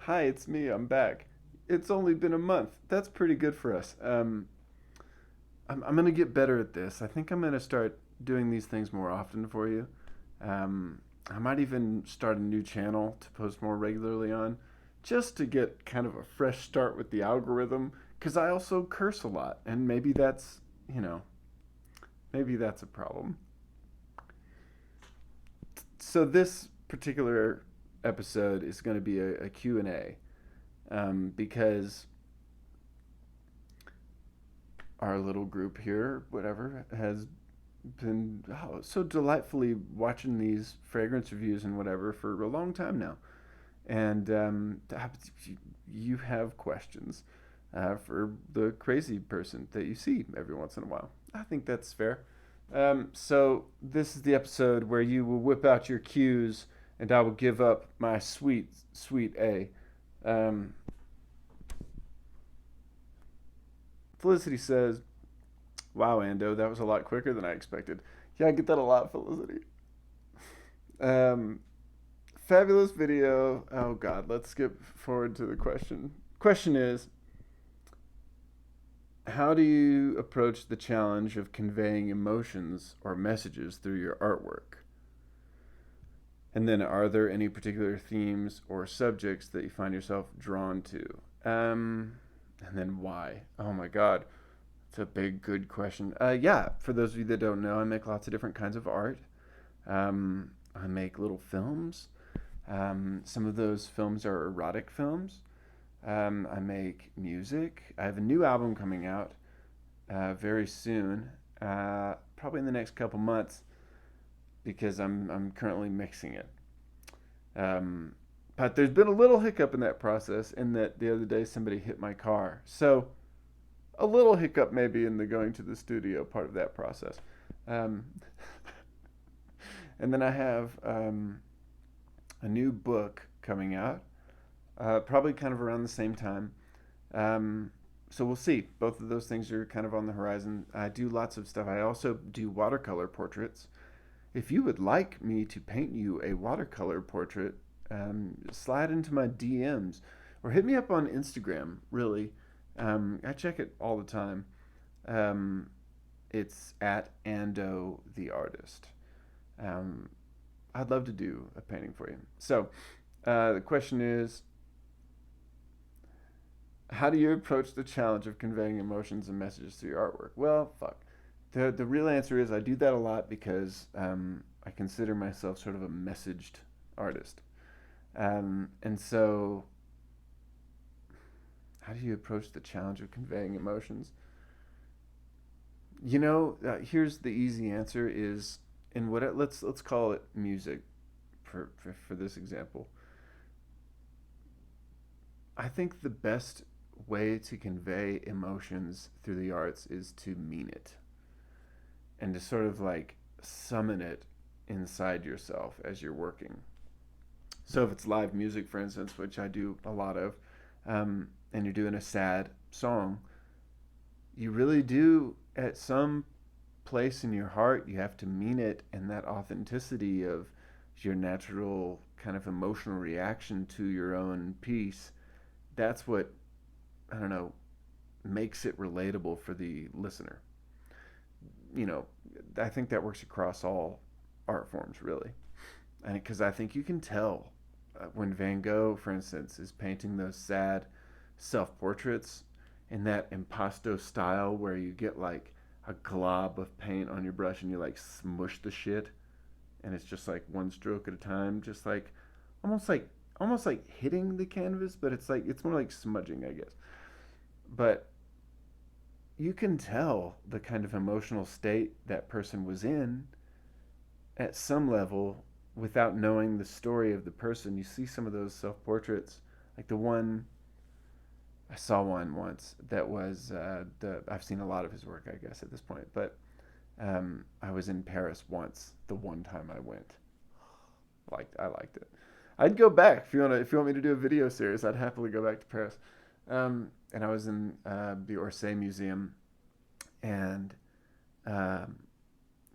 Hi, it's me. I'm back. It's only been a month. That's pretty good for us. I'm gonna get better at this. I think I'm gonna start doing these things more often for you. I might even start a new channel to post more regularly on, just to get kind of a fresh start with the algorithm. Because I also curse a lot, and you know, maybe that's a problem. So this particular episode is going to be a Q&A because our little group here, whatever, has been so delightfully watching these fragrance reviews and whatever for a long time now. And you have questions for the crazy person that you see every once in a while. I think that's fair. So this is the episode where you will whip out your cues and I will give up my sweet, sweet A. Um, Felicity says, "Wow, Ando, that was a lot quicker than I expected." Yeah, I get that a lot, Felicity. Um, Fabulous video. Oh God, let's skip forward to the question. Question is, how do you approach the challenge of conveying emotions or messages through your artwork? And then, are there any particular themes or subjects that you find yourself drawn to? And then why? Oh my God, it's a big, good question. Yeah, for those of you that don't know, I make lots of different kinds of art. I make little films. Some of those films are erotic films. I make music. I have a new album coming out very soon, probably in the next couple months, because I'm currently mixing it. Um, but there's been a little hiccup in that process, in that the other day somebody hit my car. So a little hiccup maybe in the going to the studio part of that process. Um, and then I have a new book coming out, probably kind of around the same time. Um, so we'll see. Both of those things are kind of on the horizon. I do lots of stuff. I also do watercolor portraits. If you would like me to paint you a watercolor portrait, slide into my DMs or hit me up on Instagram, really. I check it all the time. Um, it's at Ando the Artist. Um, I'd love to do a painting for you. So the question is, how do you approach the challenge of conveying emotions and messages through your artwork? Well, fuck. The real answer is I do that a lot because I consider myself sort of a messaged artist. And so, how do you approach the challenge of conveying emotions? Here's the easy answer: is in what let's call it music for this example. I think the best way to convey emotions through the arts is to mean it and to sort of like summon it inside yourself as you're working. So if it's live music, for instance, which I do a lot of, and you're doing a sad song, you really do at some place in your heart you have to mean it, and that authenticity of your natural kind of emotional reaction to your own piece, that's what, I don't know, makes it relatable for the listener. you know I think that works across all art forms, really. And because I think you can tell when Van Gogh, for instance, is painting those sad self-portraits in that impasto style where you get like a glob of paint on your brush and you like smush the shit, and it's just like one stroke at a time, just like almost like almost like hitting the canvas, but it's more like smudging, I guess. But you can tell the kind of emotional state that person was in at some level without knowing the story of the person. You see some of those self portraits, like the one I saw one once that was the I've seen a lot of his work, I guess, at this point, but I was in Paris once. The one time I went, I liked it. I'd go back if you want me to do a video series. I'd happily go back to Paris. And I was in the Orsay Museum, and um,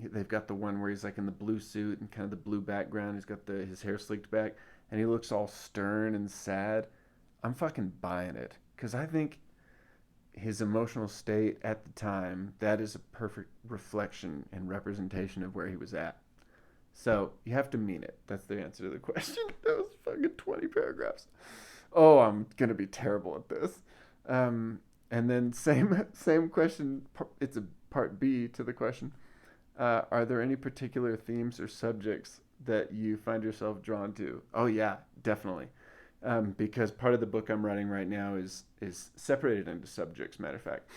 they've got the one where he's like in the blue suit and kind of the blue background. He's got his hair slicked back, and he looks all stern and sad. I'm fucking buying it because I think his emotional state at the time, that is a perfect reflection and representation of where he was at. So you have to mean it. That's the answer to the question. That was fucking 20 paragraphs. Oh, I'm gonna be terrible at this. And then same question. It's a part B to the question. Are there any particular themes or subjects that you find yourself drawn to? Oh yeah, definitely. Because part of the book I'm writing right now is separated into subjects. Matter of fact,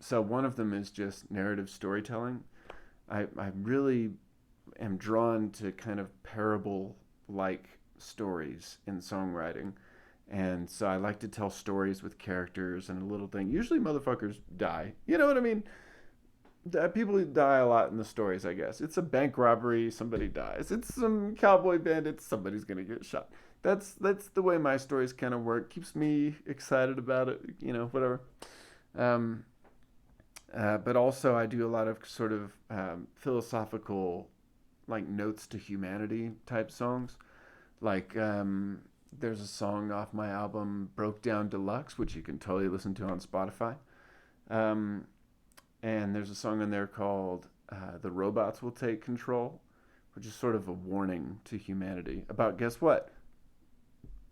so one of them is just narrative storytelling. I really am drawn to kind of parable like stories in songwriting. And so I like to tell stories with characters and a little thing. Usually motherfuckers die. You know what I mean? People die a lot in the stories, I guess. It's a bank robbery, somebody dies. It's some cowboy bandits, somebody's gonna get shot. That's the way my stories kind of work. Keeps me excited about it, whatever. Um, but also, I do a lot of sort of philosophical, like notes to humanity type songs. Like there's a song off my album Broke Down Deluxe, which you can totally listen to on Spotify. Um, and there's a song in there called "The Robots Will Take Control," which is sort of a warning to humanity about, guess what?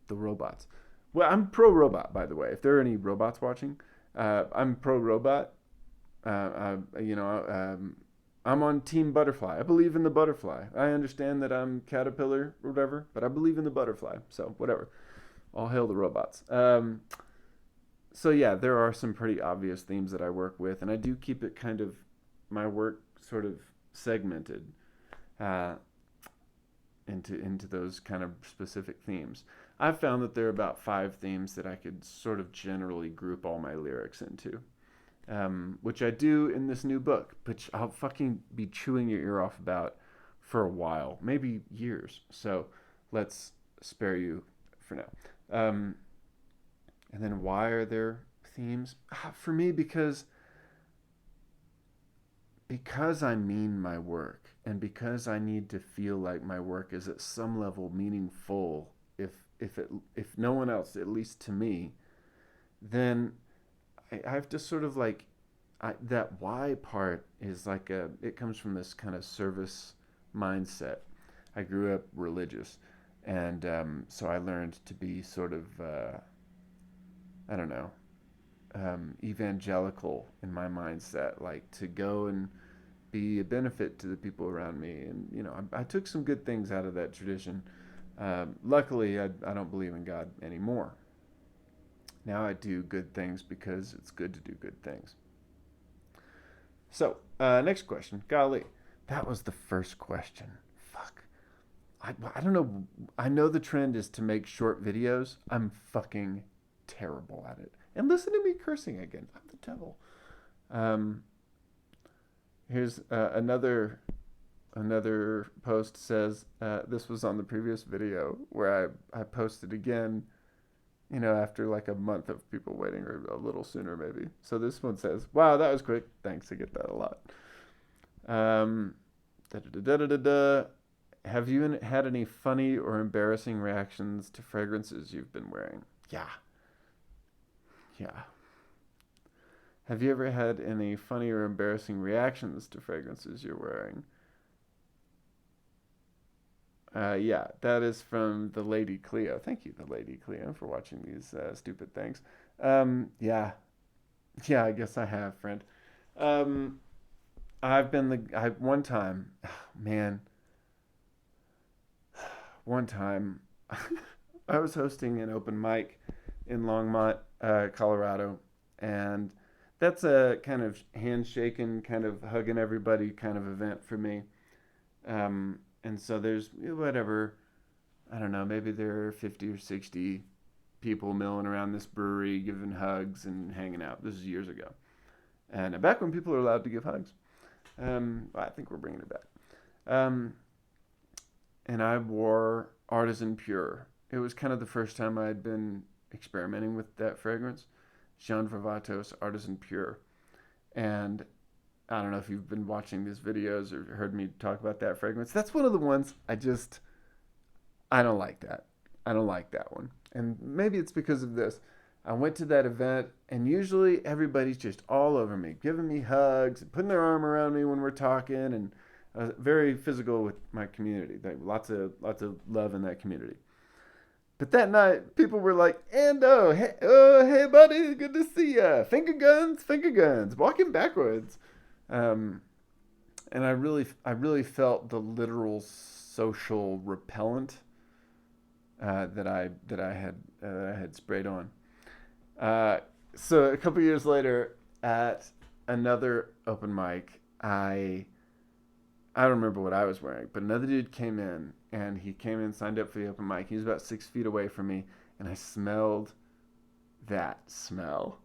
The robots. Well, I'm pro robot, by the way. If there are any robots watching, I'm pro robot. I'm on Team Butterfly. I believe in the butterfly. I understand that I'm caterpillar or whatever, but I believe in the butterfly. So whatever. All hail the robots. So yeah, there are some pretty obvious themes that I work with, and I do keep it kind of my work sort of segmented uh, into those kind of specific themes. I've found that there are about 5 themes that I could sort of generally group all my lyrics into, which I do in this new book, which I'll fucking be chewing your ear off about for a while, maybe years. So let's spare you for now. And then why are there themes? For me, because I mean my work, and because I need to feel like my work is at some level meaningful, if no one else, at least to me, then I have to sort of like that why part is like it comes from this kind of service mindset. I grew up religious, and so I learned to be sort of I don't know, evangelical in my mindset, like to go and be a benefit to the people around me. And, I took some good things out of that tradition. Luckily, I don't believe in God anymore. Now I do good things because it's good to do good things. So, next question. Golly, that was the first question. Fuck. I don't know. I know the trend is to make short videos. I'm fucking terrible at it. And listen to me cursing again. I'm the devil. Um, here's another post says this was on the previous video where I posted again. After like a month of people waiting, or a little sooner maybe. So this one says, "Wow, that was quick. Thanks. I get that a lot." Um, da, da, da, da, da, da. Have you had any funny or embarrassing reactions to fragrances you've been wearing? Yeah. Yeah. Have you ever had any funny or embarrassing reactions to fragrances you're wearing? Yeah, that is from the Lady Cleo. Thank you, the Lady Cleo, for watching these stupid things. Yeah, yeah, I guess I have, friend. Um, I've been one time, man, one time, I was hosting an open mic in Longmont, Colorado, and that's a kind of handshaking, kind of hugging everybody kind of event for me. And so there's whatever, I don't know, maybe there are 50 or 60 people milling around this brewery giving hugs and hanging out. This is years ago. And back when people were allowed to give hugs. I think we're bringing it back. Um, and I wore Artisan Pure. It was kind of the first time I had been experimenting with that fragrance, Jean Vervatos Artisan Pure. And I don't know if you've been watching these videos or heard me talk about that fragrance. That's one of the ones I don't like that. I don't like that one. And maybe it's because of this. I went to that event, and usually everybody's just all over me, giving me hugs, putting their arm around me when we're talking, and very physical with my community. Like, lots of love in that community. But that night, people were like, "Ando, hey, hey, buddy, good to see ya. Finger guns, walking backwards." Um, and I really felt the literal social repellent that I had sprayed on. Uh, so a couple years later, at another open mic, I don't remember what I was wearing, but another dude came in, and he came in, signed up for the open mic. He was about 6 feet away from me, and I smelled that smell,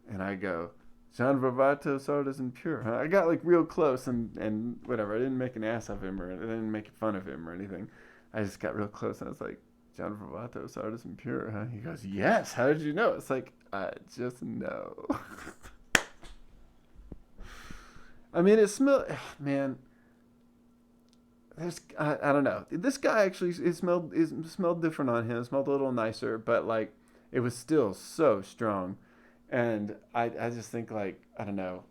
and I go, "John Varvatos, Sardis and Pure." Huh? I got like real close, and whatever. I didn't make an ass of him, or I didn't make fun of him or anything. I just got real close, and I was like, "John Varvatos, Sardis and Pure." Huh? He goes, "Yes. How did you know?" It's like, I just know. I mean, it smelled, man. I don't know. This guy actually it smelled different on him. It smelled a little nicer, but like it was still so strong. And I just think like I don't know,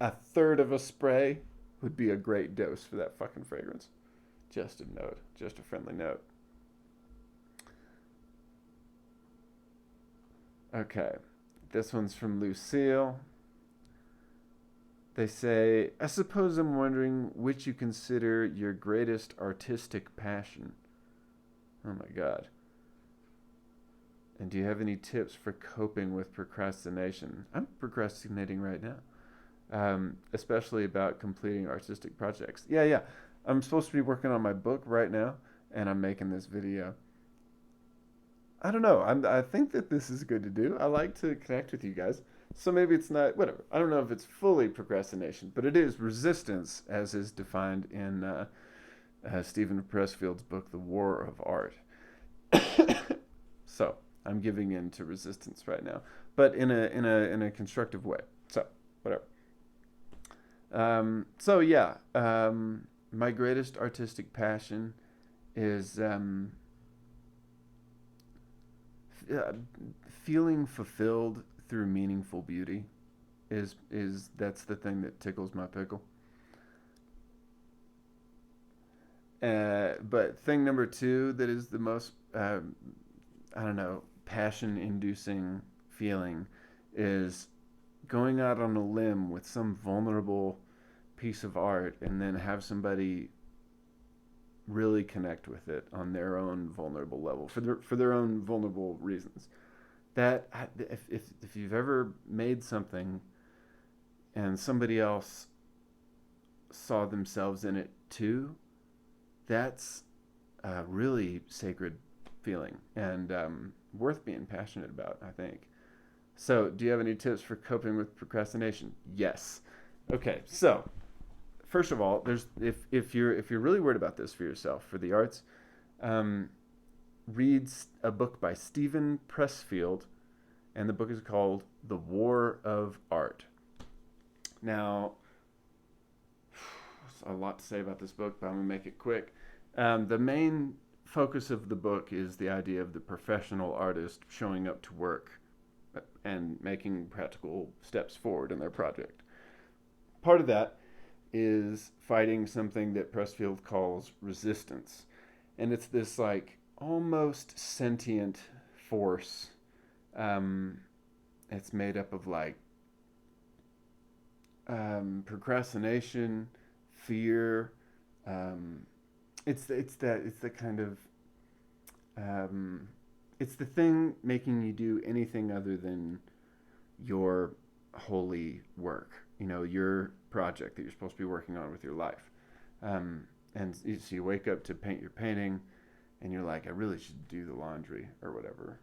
a third of a spray would be a great dose for that fucking fragrance. Just a note, just a friendly note. Okay, this one's from Lucille. They say, "I suppose I'm wondering which you consider your greatest artistic passion." Oh my God. "And do you have any tips for coping with procrastination?" I'm procrastinating right now, especially about completing artistic projects. Yeah, yeah. I'm supposed to be working on my book right now, and I'm making this video. I don't know. I think that this is good to do. I like to connect with you guys. So maybe it's not, whatever. I don't know if it's fully procrastination, but it is resistance as is defined in Stephen Pressfield's book, The War of Art. So I'm giving in to resistance right now, but in a constructive way. So whatever. So yeah, my greatest artistic passion is uh, feeling fulfilled through meaningful beauty. Is That's the thing that tickles my pickle. But thing number two that is the most I don't know, passion inducing feeling is going out on a limb with some vulnerable piece of art and then have somebody really connect with it on their own vulnerable level for their own vulnerable reasons. That if you've ever made something and somebody else saw themselves in it too, that's a really sacred feeling and worth being passionate about, I think. So, do you have any tips for coping with procrastination? Yes. Okay, so first of all, there's if you're really worried about this for yourself for the arts, um, read a book by Stephen Pressfield, and the book is called The War of Art. Now, there's a lot to say about this book, but I'm gonna make it quick. The main focus of the book is the idea of the professional artist showing up to work and making practical steps forward in their project. Part of that is fighting something that Pressfield calls resistance. And it's this like almost sentient force. Um, it's made up of like procrastination, fear. Um, it's the kind of um, it's the thing making you do anything other than your holy work. Your project that you're supposed to be working on with your life. And so you wake up to paint your painting, and you're like, I really should do the laundry or whatever.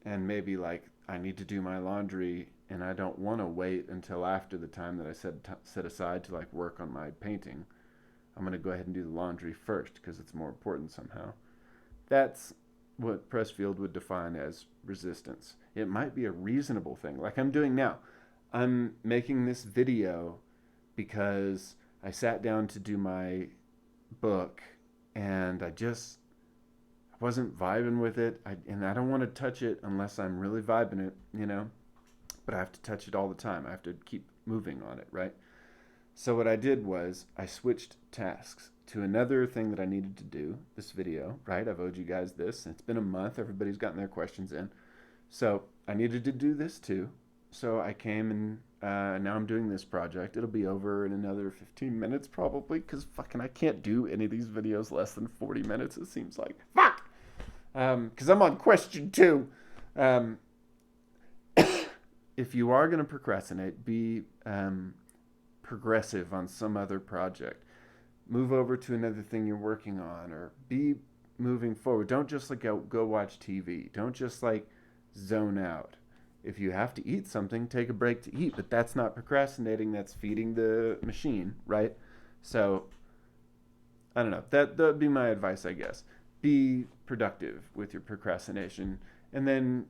And maybe like I need to do my laundry, and I don't want to wait until after the time that I set aside to like work on my painting. I'm going to go ahead and do the laundry first because it's more important somehow. That's what Pressfield would define as resistance. It might be a reasonable thing, like I'm doing now. I'm making this video because I sat down to do my book, and I wasn't vibing with it. And I don't want to touch it unless I'm really vibing it, you know? But I have to touch it all the time. I have to keep moving on it, right? So what I did was I switched tasks to another thing that I needed to do, this video, right? I've owed you guys this. It's been a month. Everybody's gotten their questions in. So I needed to do this too. So I came and now I'm doing this project. It'll be over in another 15 minutes probably because fucking I can't do any of these videos less than 40 minutes, it seems like. Fuck! Because I'm on question 2. Um, if you are going to procrastinate, be progressive on some other project. Move over to another thing you're working on, or be moving forward. Don't just like go watch TV. Don't just like zone out. If you have to eat something, take a break to eat, but that's not procrastinating, that's feeding the machine, right? So I don't know. That would be my advice, I guess. Be productive with your procrastination, and then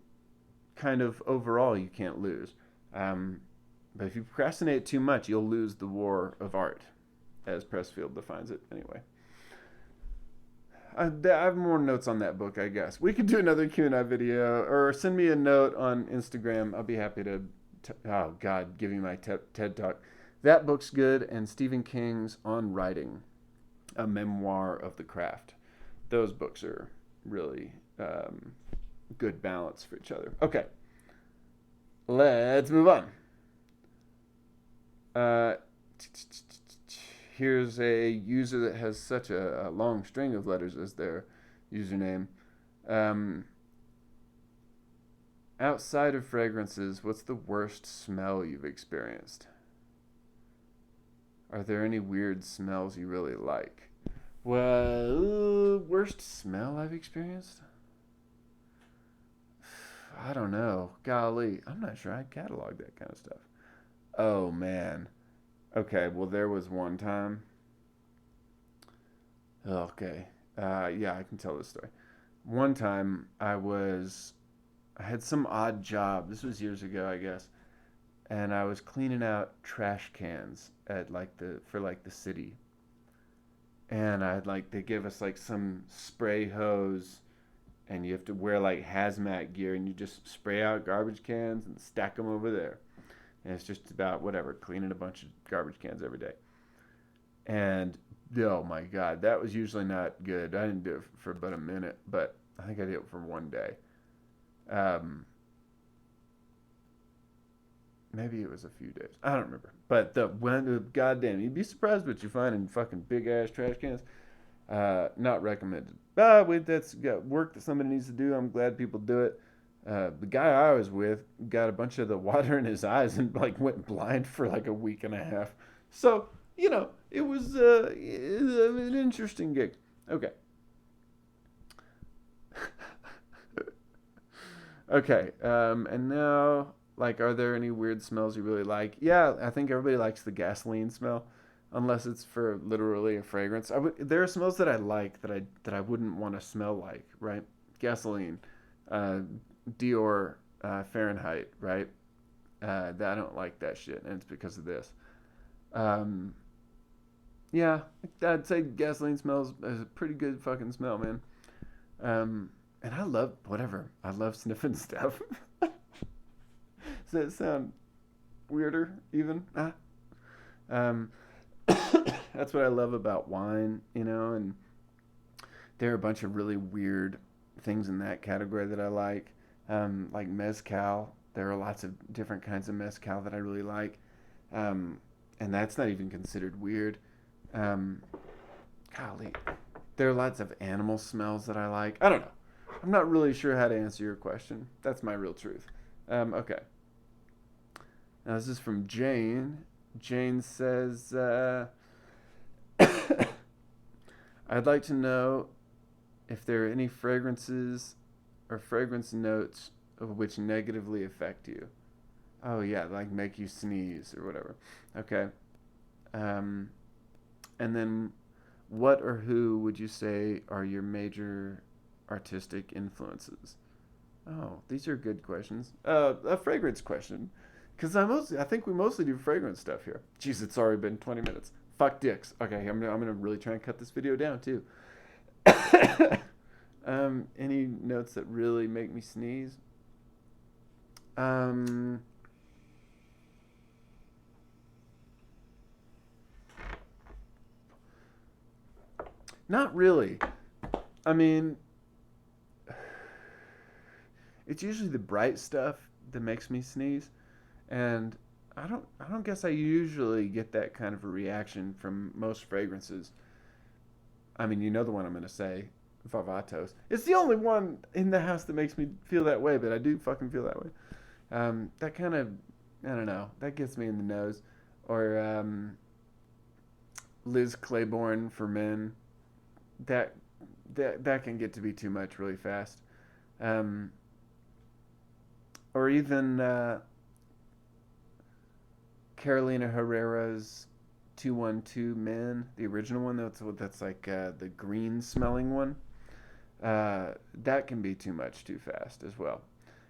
kind of overall you can't lose. But if you procrastinate too much, you'll lose the war of art, as Pressfield defines it anyway. I have more notes on that book, I guess. We could do another Q&A video, or send me a note on Instagram. I'll be happy to, oh God, give you my TED Talk. That book's good, and Stephen King's On Writing, a memoir of the craft. Those books are really good balance for each other. Okay, let's move on. Here's a user that has such a long string of letters as their username. Outside of fragrances, what's the worst smell you've experienced? Are there any weird smells you really like? Well, worst smell I've experienced? I don't know. Golly, I'm not sure I catalog that kind of stuff. Oh, man. Okay, well, there was one time. Okay. Yeah, I can tell this story. One time I had some odd job. This was years ago, I guess. And I was cleaning out trash cans at for the city. And they give us like some spray hose, and you have to wear like hazmat gear, and you just spray out garbage cans and stack them over there. And it's just about cleaning a bunch of garbage cans every day. And oh my God, that was usually not good. I didn't do it for about a minute, but I think I did it for one day. Maybe it was a few days. I don't remember. But goddamn, you'd be surprised what you find in fucking big ass trash cans. Not recommended. That's got work that somebody needs to do. I'm glad people do it. The guy I was with got a bunch of the water in his eyes and went blind for like a week and a half. So, it was an interesting gig. Okay. Okay. And now, are there any weird smells you really like? Yeah, I think everybody likes the gasoline smell, unless it's for literally a fragrance. There are smells that I like that I wouldn't want to smell like, right? Gasoline. Dior Fahrenheit, right? I don't like that shit, and it's because of this. Yeah, I'd say gasoline smells is a pretty good fucking smell, man. And I love whatever. I love sniffing stuff. Does that sound weirder, even? That's what I love about wine, and there are a bunch of really weird things in that category that I like. Like mezcal. There are lots of different kinds of mezcal that I really like. And that's not even considered weird. Golly. There are lots of animal smells that I like. I don't know. I'm not really sure how to answer your question. That's my real truth. Okay. Now this is from Jane. Jane says, I'd like to know if there are any fragrances or fragrance notes of which negatively affect you. Oh yeah, like make you sneeze or whatever. Okay. And then what or who would you say are your major artistic influences? Oh, these are good questions. A fragrance question. Because I think we mostly do fragrance stuff here. Jeez, it's already been 20 minutes. Fuck dicks. Okay, I'm gonna really try and cut this video down too. Any notes that really make me sneeze? Um, Not really. I mean, it's usually the bright stuff that makes me sneeze, and I don't guess I usually get that kind of a reaction from most fragrances. I mean, you know the one I'm gonna say, Vavatos. It's the only one in the house that makes me feel that way, but I do fucking feel that way. That kind of, I don't know, that gets me in the nose. Or Liz Claiborne for men. That that can get to be too much really fast. Um, or even Carolina Herrera's 212 Men, the original one. That's like the green smelling one. That can be too much too fast as well,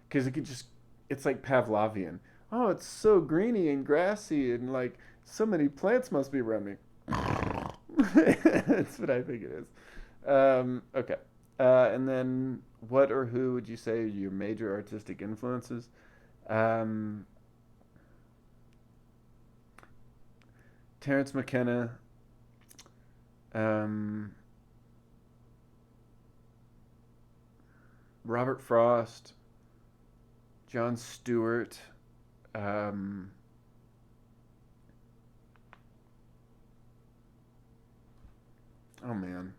because it could just it's like Pavlovian. Oh, it's so greeny and grassy and like so many plants must be around me. That's what I think it is. Okay. And then what or who would you say are your major artistic influences? Um, Terrence McKenna, um, Robert Frost, John Stewart. Um, oh man,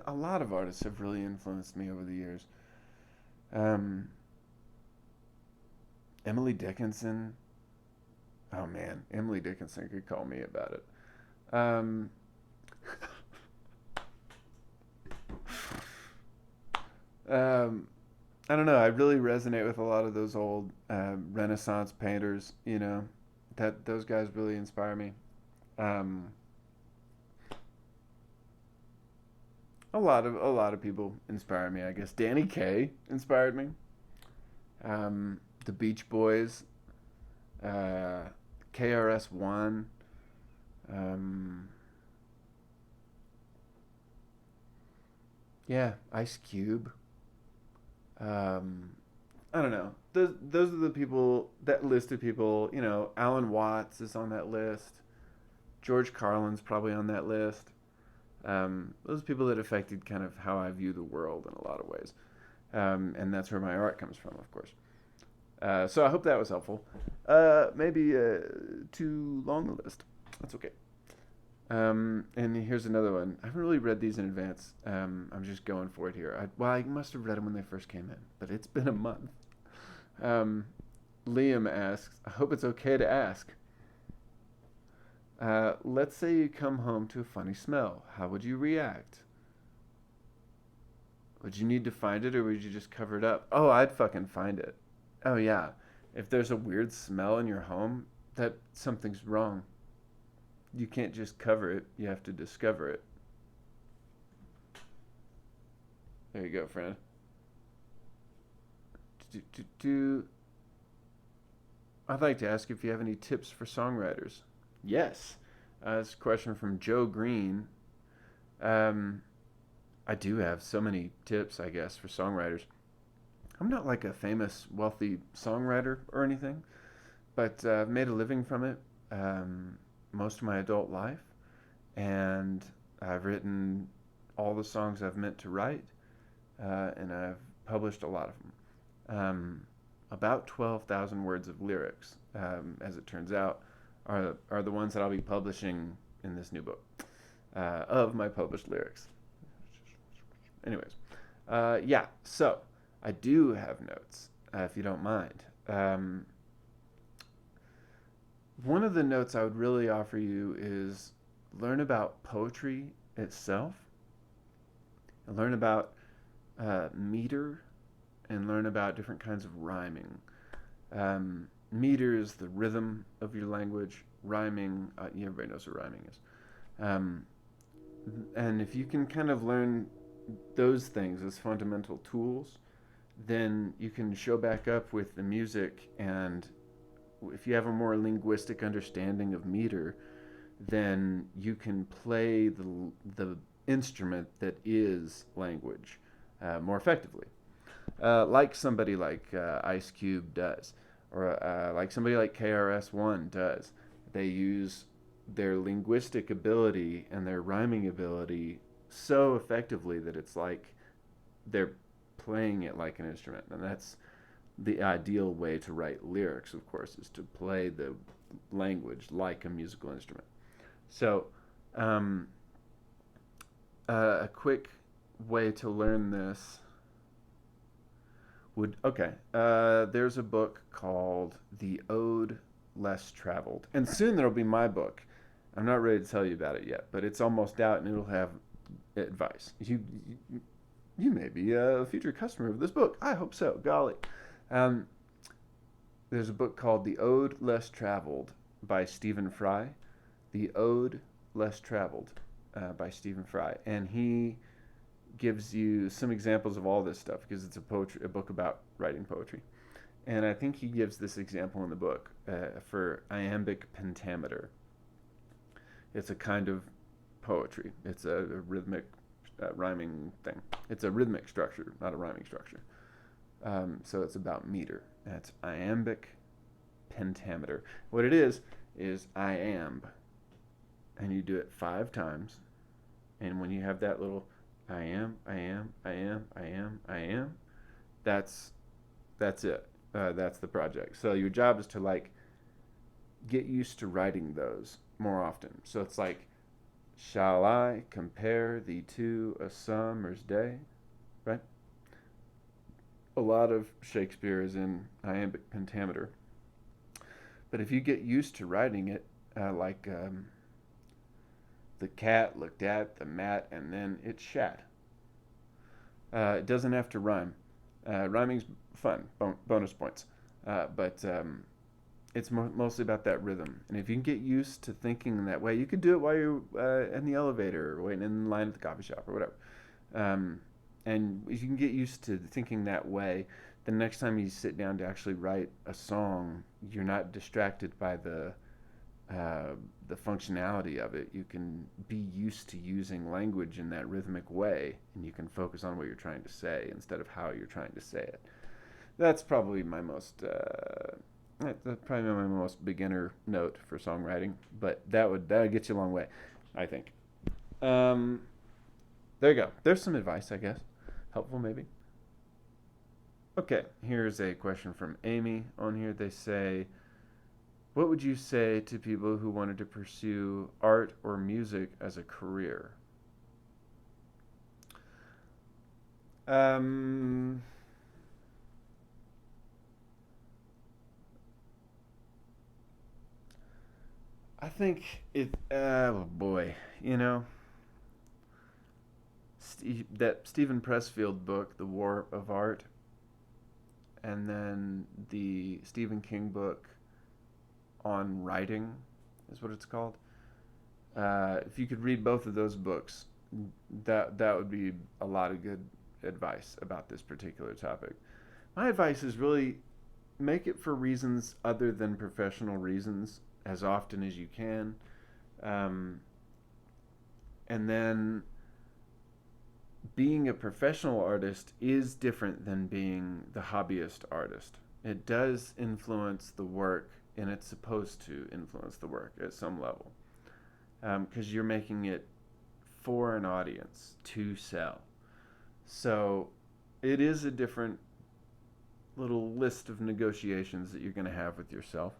a lot of artists have really influenced me over the years. Um, Emily Dickinson. Oh man, Emily Dickinson could call me about it. Um, I don't know. I really resonate with a lot of those old Renaissance painters. That those guys really inspire me. Um, a lot of people inspire me. I guess Danny Kaye inspired me. The Beach Boys, uh, KRS-One. Um, yeah, Ice Cube. Um, I don't know. Those are the people, that list of people. Alan Watts is on that list. George Carlin's probably on that list. Those people that affected kind of how I view the world in a lot of ways. And that's where my art comes from, of course. So I hope that was helpful. Maybe too long a list. That's okay. And here's another one. I haven't really read these in advance. I'm just going for it here. I must have read them when they first came in, but it's been a month. Um, Liam asks, I hope it's okay to ask. Let's say you come home to a funny smell. How would you react? Would you need to find it or would you just cover it up? Oh, I'd fucking find it. Oh, yeah. If there's a weird smell in your home, that something's wrong. You can't just cover it, you have to discover it. There you go, friend. I'd like to ask if you have any tips for songwriters. Yes. This is a question from Joe Green. Um, I do have so many tips, I guess, for songwriters. I'm not like a famous, wealthy songwriter or anything, but I've made a living from it most of my adult life, and I've written all the songs I've meant to write, and I've published a lot of them. About 12,000 words of lyrics, as it turns out, are the ones that I'll be publishing in this new book of my published lyrics. Anyways, yeah, so I do have notes, if you don't mind. One of the notes I would really offer you is learn about poetry itself, and learn about meter, and learn about different kinds of rhyming. Meter is the rhythm of your language. Rhyming, everybody knows what rhyming is. Um, and if you can kind of learn those things as fundamental tools, then you can show back up with the music. And if you have a more linguistic understanding of meter, then you can play the instrument that is language. more effectively, like somebody like Ice Cube does, or like somebody like KRS-One does. They use their linguistic ability and their rhyming ability so effectively that it's like they're playing it like an instrument, and that's the ideal way to write lyrics, of course, is to play the language like a musical instrument. So, um, a quick way to learn this would okay. There's a book called The Ode Less Traveled, and soon there'll be my book. I'm not ready to tell you about it yet, but it's almost out, and it'll have advice. You may be a future customer of this book. I hope so. Golly. Um, there's a book called The Ode Less Traveled by Stephen Fry. The Ode Less Traveled by Stephen Fry. And he gives you some examples of all this stuff because it's a book about writing poetry. And I think he gives this example in the book for iambic pentameter. It's a kind of poetry. It's a rhythmic rhyming thing. It's a rhythmic structure, not a rhyming structure. So it's about meter. That's iambic pentameter. What it is iamb, and you do it 5 times. And when you have that little I am, that's it. That's the project. So your job is to like get used to writing those more often. So it's like, shall I compare thee to a summer's day? Right? A lot of Shakespeare is in iambic pentameter. But if you get used to writing it, the cat looked at the mat and then it shat. It doesn't have to rhyme. Rhyming's fun, bonus points. But it's mostly about that rhythm. And if you can get used to thinking that way, you could do it while you're in the elevator or waiting in line at the coffee shop or whatever. And if you can get used to thinking that way, the next time you sit down to actually write a song, you're not distracted by the functionality of it. You can be used to using language in that rhythmic way, and you can focus on what you're trying to say instead of how you're trying to say it. That's probably my most beginner note for songwriting, but that would get you a long way, I think. There you go. There's some advice, I guess. Helpful, maybe. Okay, here's a question from Amy on here. They say, what would you say to people who wanted to pursue art or music as a career? I think oh boy, that Stephen Pressfield book, The War of Art, and then the Stephen King book on writing is what it's called. If you could read both of those books, that would be a lot of good advice about this particular topic. My advice is really make it for reasons other than professional reasons as often as you can. And then being a professional artist is different than being the hobbyist artist. It does influence the work, and it's supposed to influence the work at some level. Because you're making it for an audience to sell. So it is a different little list of negotiations that you're going to have with yourself.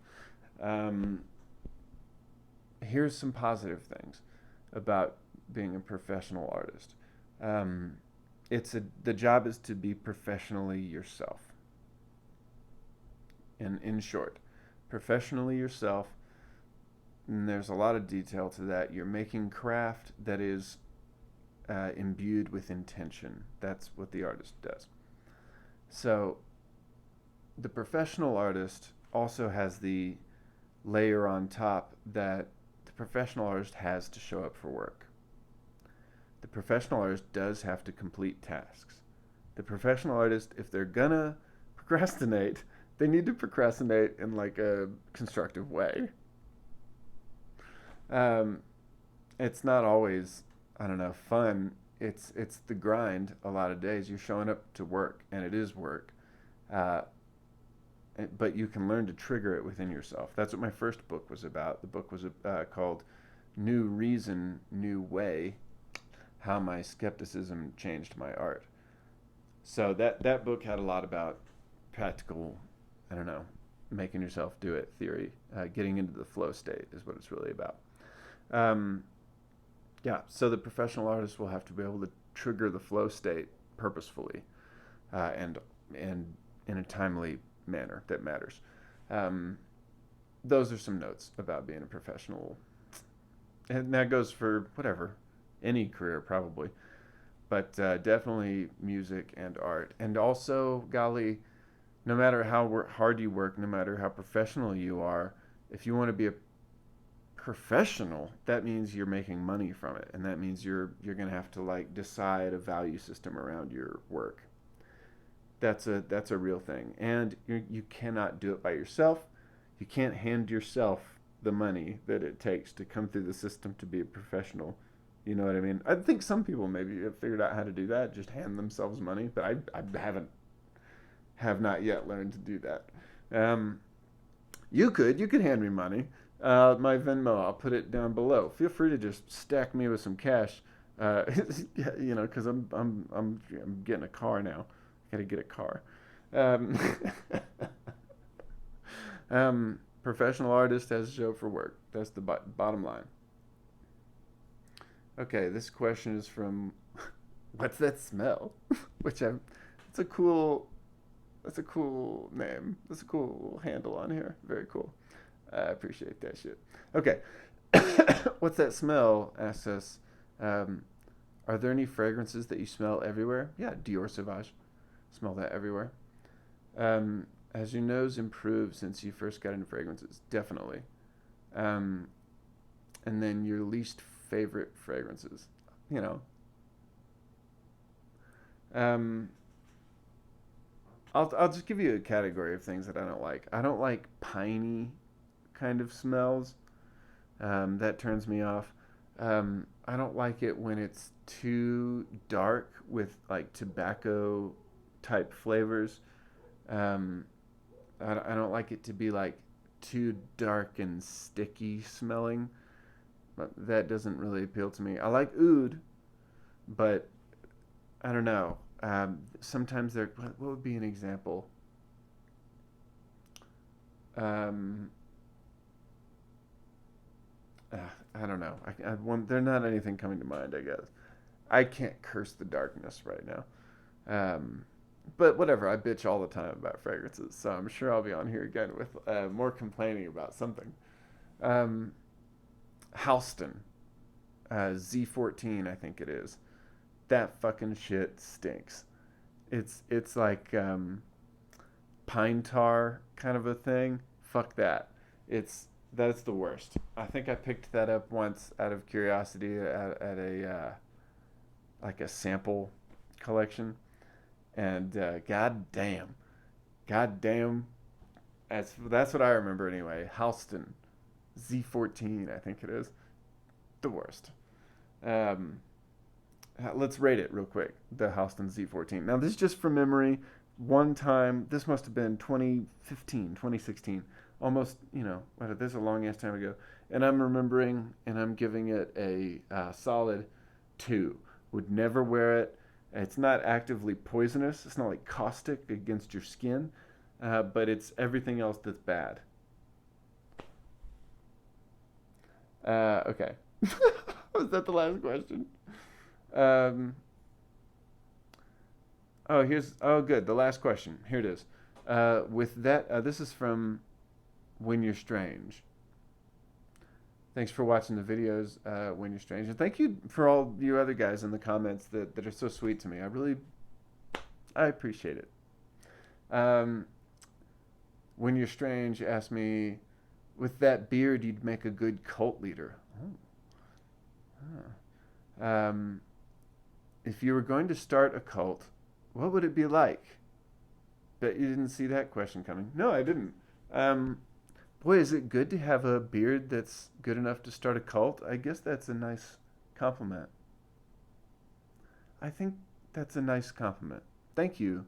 Here's some positive things about being a professional artist. The job is to be professionally yourself. And in short, professionally yourself, and there's a lot of detail to that. You're making craft that is imbued with intention. That's what the artist does. So the professional artist also has the layer on top that the professional artist has to show up for work. The professional artist does have to complete tasks. The professional artist, if they're gonna procrastinate, they need to procrastinate in like a constructive way. It's not always, fun it's the grind. A lot of days you're showing up to work, and it is work. Uh, but you can learn to trigger it within yourself. That's what my first book was about. The book was called New Reason, New Way: How My Skepticism Changed My Art. So that book had a lot about practical, I don't know, making yourself do it theory. Getting into the flow state is what it's really about. Um, yeah, so the professional artist will have to be able to trigger the flow state purposefully, and in a timely manner that matters. Um, those are some notes about being a professional, and that goes for whatever, any career probably, but definitely music and art, and also, golly, no matter how hard you work, no matter how professional you are, if you want to be a professional, that means you're making money from it, and that means you're gonna have to like decide a value system around your work. That's a real thing, and you cannot do it by yourself. You can't hand yourself the money that it takes to come through the system to be a professional. You know what I mean? I think some people maybe have figured out how to do that, just hand themselves money, but I have not yet learned to do that. Um, you could hand me money. My Venmo, I'll put it down below. Feel free to just stack me with some cash. Uh, because I'm getting a car now. Got to get a car. Um, Professional artist has a show for work. That's the bottom line. Okay, this question is from What's That Smell? Which I'm. It's a cool. That's a cool name. That's a cool handle on here. Very cool. I appreciate that shit. Okay. What's that smell? Asks us. Um, are there any fragrances that you smell everywhere? Yeah, Dior Sauvage. Smell that everywhere. Has your nose improved since you first got into fragrances? Definitely. Um, and then your least favorite fragrances. You know. Um, I'll just give you a category of things that I don't like. I don't like piney kind of smells. That turns me off. I don't like it when it's too dark with like tobacco type flavors. Um, I don't like it to be like too dark and sticky smelling. But that doesn't really appeal to me. I like oud, but I don't know. Sometimes they're. What would be an example? Um, uh, I don't know. They're not anything coming to mind, I guess. I can't curse the darkness right now. Um, but whatever. I bitch all the time about fragrances, so I'm sure I'll be on here again with more complaining about something. Um, Halston, Z14, I think it is. That fucking shit stinks. It's like pine tar kind of a thing. Fuck that. That's the worst. I think I picked that up once out of curiosity at a like a sample collection, and god damn, that's what I remember anyway. Halston, Z14, I think it is. The worst. Um, let's rate it real quick. The Halston Z14. Now this is just from memory. One time, this must have been 2015, 2016. Almost, this is a long ass time ago. And I'm remembering, and I'm giving it a solid 2. Would never wear it. It's not actively poisonous. It's not like caustic against your skin, but it's everything else that's bad. Okay. Was that the last question? Um, good. The last question. Here it is. With that, this is from When You're Strange. Thanks for watching the videos, When You're Strange. And thank you for all you other guys in the comments that are so sweet to me. I appreciate it. When You're Strange asked me, with that beard, you'd make a good cult leader. Oh. If you were going to start a cult, what would it be like? Bet you didn't see that question coming. No, I didn't. Boy, is it good to have a beard that's good enough to start a cult? I guess that's a nice compliment. I think that's a nice compliment. Thank you.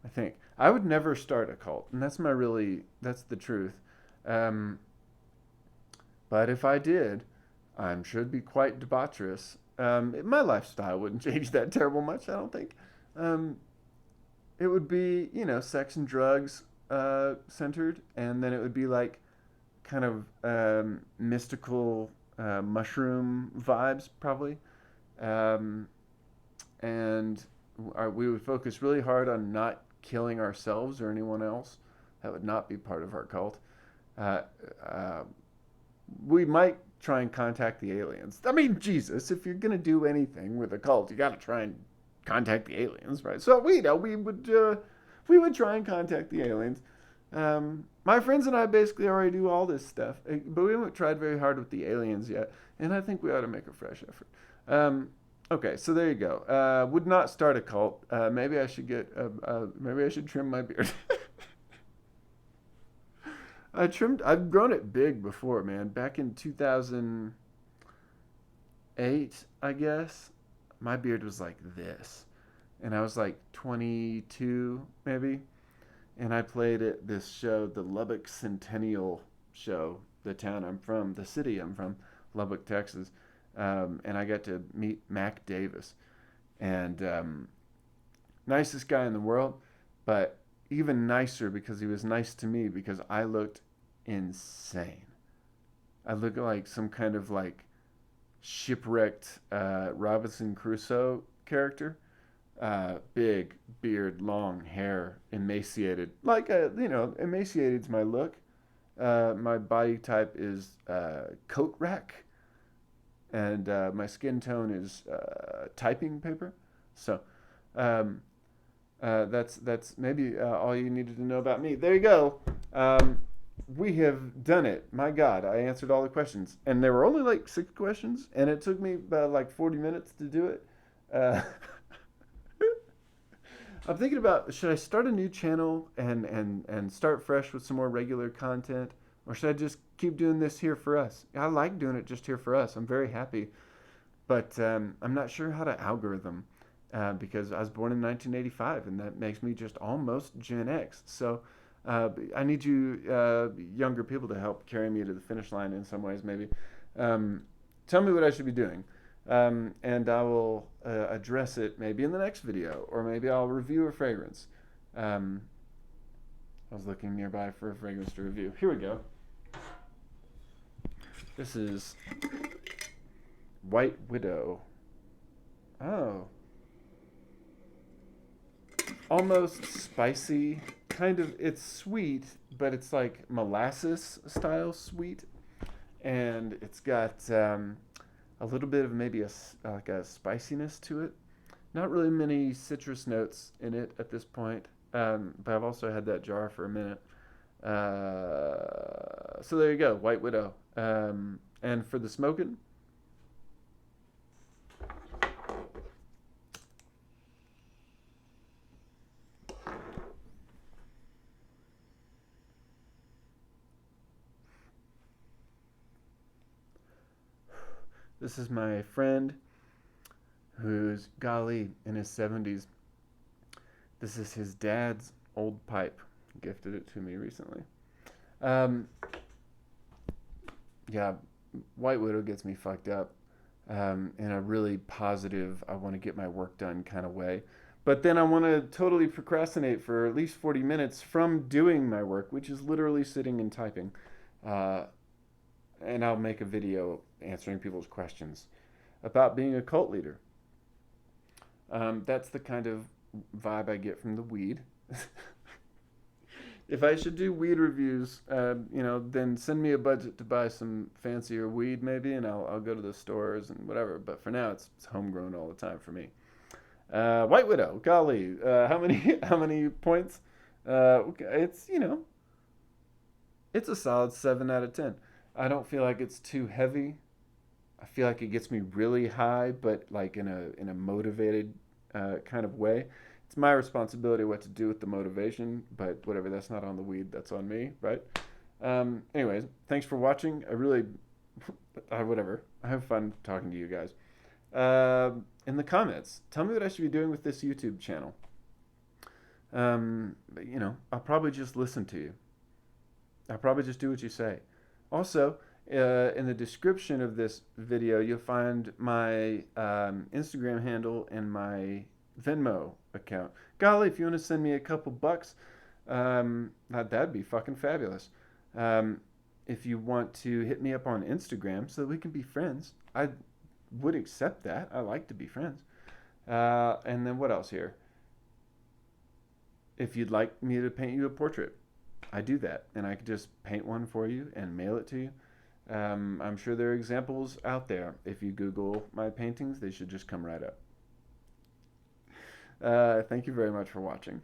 I think I would never start a cult, and that's the truth. Um, but if I did, I'm sure it'd be quite debaucherous. My lifestyle wouldn't change that terrible much, I don't think. Um, it would be, sex and drugs centered, and then it would be like kind of mystical mushroom vibes, probably. Um, and we would focus really hard on not killing ourselves or anyone else. That would not be part of our cult. Uh, uh, we might try and contact the aliens. I mean, Jesus, if you're gonna do anything with a cult, you got to try and contact the aliens, right? So we would try and contact the aliens. My friends and I basically already do all this stuff, but we haven't tried very hard with the aliens yet, and I think we ought to make a fresh effort. Um, okay, so there you go. Would not start a cult. Maybe I should maybe I should trim my beard. I've grown it big before, man. Back in 2008, I guess, my beard was like this. And I was like 22, maybe. And I played at this show, the Lubbock Centennial Show, the town I'm from, the city I'm from, Lubbock, Texas. And I got to meet Mac Davis. And nicest guy in the world, but even nicer because he was nice to me because I looked insane. I looked like some kind of like shipwrecked Robinson Crusoe character. Big beard, long hair, emaciated. Emaciated's my look. My body type is coat rack, and my skin tone is typing paper. So um, that's maybe all you needed to know about me. There you go. We have done it. My God, I answered all the questions, and there were only like 6 questions, and it took me about like 40 minutes to do it. Uh, I'm thinking about, should I start a new channel and start fresh with some more regular content, or should I just keep doing this here for us? I like doing it just here for us. I'm very happy, but I'm not sure how to algorithm because I was born in 1985, and that makes me just almost Gen X. So I need you younger people to help carry me to the finish line in some ways, maybe. Tell me what I should be doing. And I will address it maybe in the next video, or maybe I'll review a fragrance. I was looking nearby for a fragrance to review. Here we go. This is White Widow. Oh. Almost spicy. Kind of, it's sweet, but it's like molasses style sweet. And it's got a little bit of maybe like a spiciness to it. Not really many citrus notes in it at this point, but I've also had that jar for a minute. So there you go, White Widow. And for the smoking, this is my friend who's, golly, in his 70s. This is his dad's old pipe. He gifted it to me recently. Um, yeah, White Widow gets me fucked up in a really positive, I want to get my work done kind of way. But then I want to totally procrastinate for at least 40 minutes from doing my work, which is literally sitting and typing. Uh, and I'll make a video answering people's questions about being a cult leader. That's the kind of vibe I get from the weed. If I should do weed reviews, then send me a budget to buy some fancier weed, maybe, and I'll go to the stores and whatever. But for now, it's homegrown all the time for me. White Widow, golly, how many points? It's a solid 7 out of 10. I don't feel like it's too heavy. I feel like it gets me really high, but like in a motivated kind of way. It's my responsibility what to do with the motivation, but whatever, that's not on the weed, that's on me, right? Anyways, thanks for watching. Whatever. I have fun talking to you guys. in the comments. Tell me what I should be doing with this YouTube channel. But, I'll probably just listen to you. I'll probably just do what you say. Also, in the description of this video, you'll find my Instagram handle and my Venmo account. Golly, if you want to send me a couple bucks, that'd be fucking fabulous. If you want to hit me up on Instagram so that we can be friends, I would accept that. I like to be friends. And then what else here? If you'd like me to paint you a portrait, I do that, and I could just paint one for you and mail it to you. I'm sure there are examples out there. If you Google my paintings, they should just come right up. Thank you very much for watching.